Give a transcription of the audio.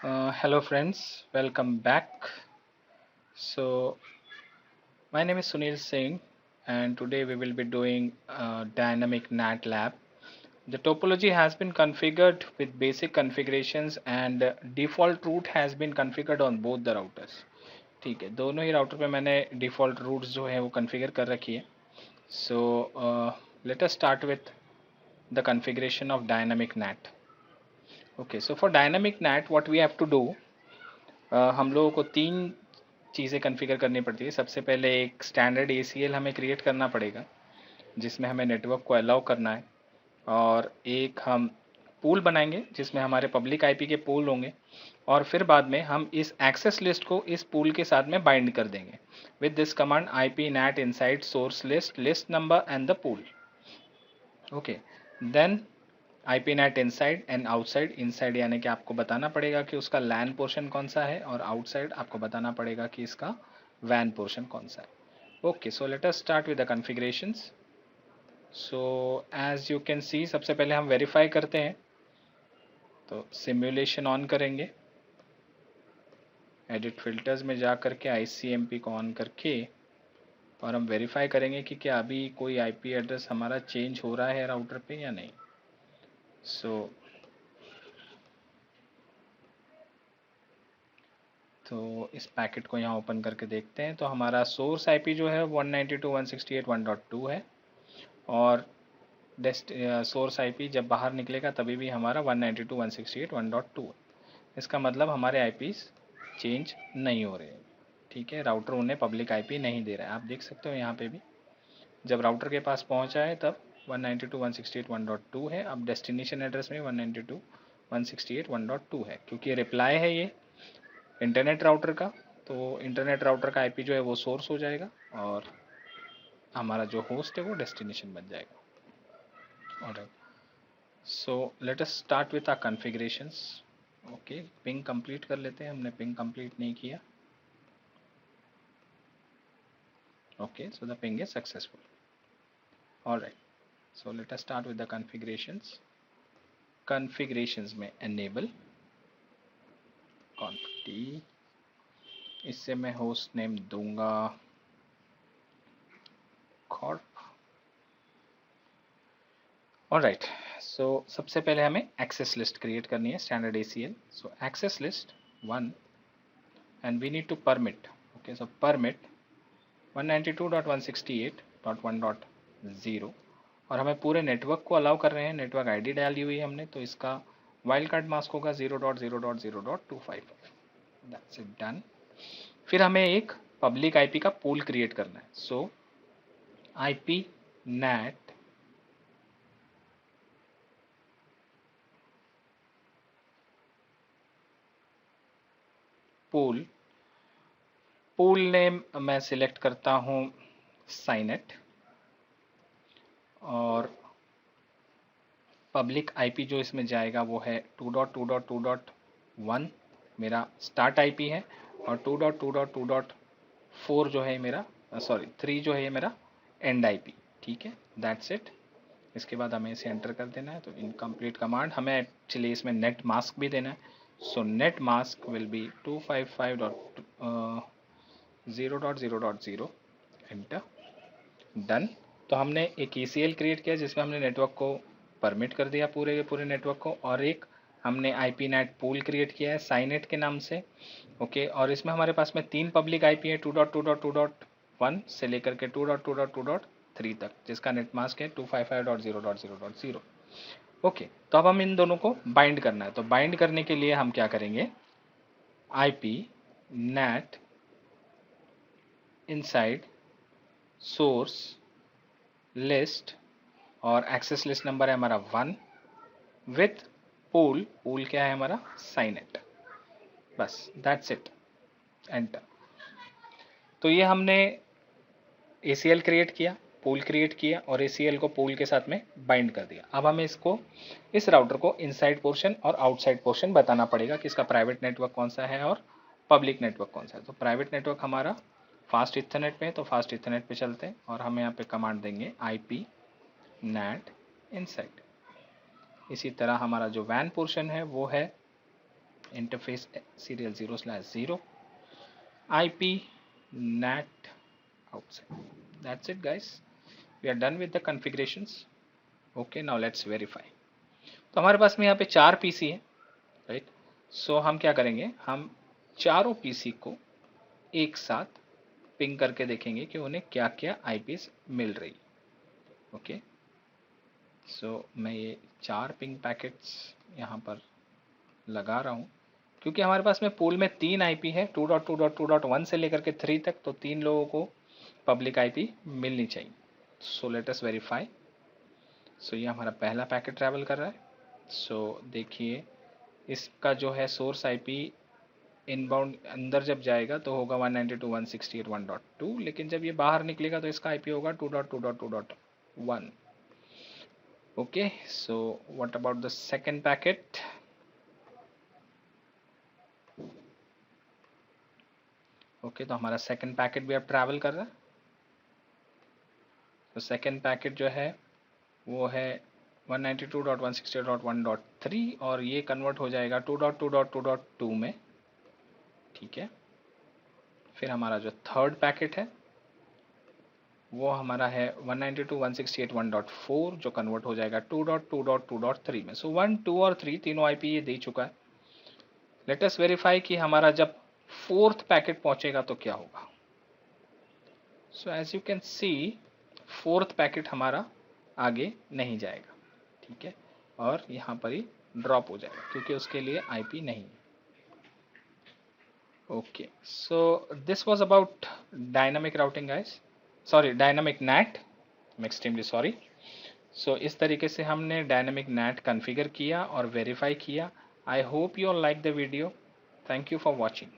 Hello friends, welcome back. So my name is Sunil Singh and today we will be doing dynamic NAT lab. The topology has been configured with basic configurations and default route has been configured on both the routers. ठीक है, दोनों ही router पे मैंने default roots जो है वो configure कर रखी है. So let us start with the configuration of dynamic NAT. Okay, so for dynamic NAT what we have to do, हम लोगों को तीन चीज़ें कॉन्फ़िगर करनी पड़ती है. सबसे पहले एक स्टैंडर्ड ACL हमें क्रिएट करना पड़ेगा जिसमें हमें नेटवर्क को अलाउ करना है, और एक हम पूल बनाएंगे जिसमें हमारे पब्लिक आईपी के पूल होंगे, और फिर बाद में हम इस एक्सेस लिस्ट को इस पूल के साथ में बाइंड कर देंगे with this command IP NAT inside source list list number and the pool. Okay, then IP NAT inside and outside. Inside यानी कि आपको बताना पड़ेगा कि उसका लैन पोर्शन कौन सा है, और आउटसाइड आपको बताना पड़ेगा कि इसका वैन पोर्शन कौन सा है. Okay, so let us start with the configurations. So as you can see, सबसे पहले हम वेरीफाई करते हैं. तो सिमुलेशन ऑन करेंगे, एडिट फिल्टर्स में जा करके ICMP को ऑन करके, और हम वेरीफाई करेंगे कि क्या अभी कोई IP एड्रेस हमारा चेंज हो रहा है राउटर पे या नहीं. सो तो इस पैकेट को यहाँ ओपन करके देखते हैं. तो हमारा सोर्स IP जो है 192.168.1.2 है, और सोर्स IP जब बाहर निकलेगा तभी भी हमारा 192.168.1.2 है. इसका मतलब हमारे IPs चेंज नहीं हो रहे हैं. ठीक है, राउटर उन्हें पब्लिक IP नहीं दे रहा है. आप देख सकते हो यहाँ पे भी जब राउटर के पास पहुँचा है तब 192.168.1.2 है. अब डेस्टिनेशन एड्रेस में 192.168.1.2 है, क्योंकि रिप्लाई है ये इंटरनेट राउटर का. तो इंटरनेट राउटर का IP जो है वो सोर्स हो जाएगा, और हमारा जो होस्ट है वो डेस्टिनेशन बन जाएगा. Alright, so let us start with our configurations. Okay, ping complete कर लेते हैं. हमने पिंग कंप्लीट नहीं किया. Okay, so the ping is successful. Alright, so let us start with the configurations. Configurations में एनेबल कॉन्फ, इससे मैं होस्ट नेम दूंगा कॉर्प. ऑलराइट, सो सबसे पहले हमें एक्सेस लिस्ट क्रिएट करनी है, standard ACL. So access list 1 and we need to permit. Okay, so permit 192.168.1.0, और हमें पूरे नेटवर्क को अलाउ कर रहे हैं. नेटवर्क ID डाली हुई है हमने, तो इसका वाइल्ड कार्ड मास्क होगा 0.0.0.255. That's it, done. फिर हमें एक पब्लिक IP का पूल क्रिएट करना है. सो IP NAT pool, pool name मैं सिलेक्ट करता हूँ साइनेट, और पब्लिक IP जो इसमें जाएगा वो है 2.2.2.1 मेरा स्टार्ट IP है, और 2.2.2.4 जो है मेरा, सॉरी 3 जो है ये मेरा एंड IP. ठीक है, दैट्स इट. इसके बाद हमें इसे एंटर कर देना है. तो इनकम्प्लीट कमांड, हमें एक्चुअली इसमें नेट मास्क भी देना है. So net mask will be 255.0.0.0. Enter, done. तो हमने एक ECL क्रिएट किया जिसमें हमने नेटवर्क को परमिट कर दिया, पूरे के पूरे नेटवर्क को, और एक हमने IP NAT पूल क्रिएट किया है साइनेट के नाम से. ओके, और इसमें हमारे पास में तीन पब्लिक IP है 2.2.2.1 से लेकर के 2.2.2.3 तक, जिसका नेट मास्क है 255.0.0.0. ओके, तो अब हम इन दोनों को बाइंड करना है. तो बाइंड करने के लिए हम क्या करेंगे, IP NAT inside source list, और एक्सेस लिस्ट नंबर है हमारा 1 विथ पूल. पूल क्या है हमारा, साइनेट. बस, दैट्स इट, एंटर. तो ये हमने ACL क्रिएट किया, पूल क्रिएट किया, और ACL को पूल के साथ में बाइंड कर दिया. अब हमें इसको, इस राउटर को इनसाइड पोर्शन और आउटसाइड पोर्शन बताना पड़ेगा कि इसका प्राइवेट नेटवर्क कौन सा है और पब्लिक नेटवर्क कौन सा है. तो प्राइवेट नेटवर्क हमारा फास्ट इथरनेट पे है, तो फास्ट इथरनेट पे चलते हैं, और हम यहाँ पे कमांड देंगे IP NAT इनसाइड. इसी तरह हमारा जो वैन पोर्शन है वो है interface serial 0/0 IP NAT outside. That's it guys, we are done with the configurations. Okay, now let's verify. तो हमारे पास में यहाँ पे 4 पीसी है, राइट. सो हम क्या करेंगे, हम चारों पीसी को एक साथ पिंग करके देखेंगे कि उन्हें क्या क्या आईपीस मिल रही. ओके, सो मैं ये 4 पिंग पैकेट्स यहाँ पर लगा रहा हूँ, क्योंकि हमारे पास में पूल में 3 आईपी है 2.2.2.1 से लेकर के 3 तक, तो 3 लोगों को पब्लिक आईपी मिलनी चाहिए. सो लेट अस वेरीफाई. सो ये हमारा पहला पैकेट ट्रैवल कर रहा है. सो देखिए इसका जो है सोर्स आईपी इनबाउंड अंदर जब जाएगा तो होगा 192.168.1.2, लेकिन जब ये बाहर निकलेगा तो इसका आईपी होगा 2.2.2.1. Okay, so what about the second packet. Okay, तो हमारा सेकंड पैकेट भी अब ट्रैवल कर रहा है. तो सेकंड पैकेट जो है वो है 192.168.1.3 और ये कन्वर्ट हो जाएगा 2.2.2.2 में. ठीक है, फिर हमारा जो थर्ड पैकेट है वो हमारा है 192.168.1.4 जो कन्वर्ट हो जाएगा 2.2.2.3 में. सो 1, 2 और 3 तीनों आईपी ये दे चुका है. लेट अस वेरीफाई कि हमारा जब फोर्थ पैकेट पहुंचेगा तो क्या होगा. So as you can see fourth packet हमारा आगे नहीं जाएगा. ठीक है, और यहाँ पर ही ड्रॉप हो जाएगा क्योंकि उसके लिए आईपी नहीं है. Okay, so this was about dynamic routing guys, sorry dynamic NAT, I am extremely sorry. So इस तरीके से हमने डायनामिक नैट कॉन्फ़िगर किया और वेरीफाई किया. I hope you all like the video. Thank you for watching.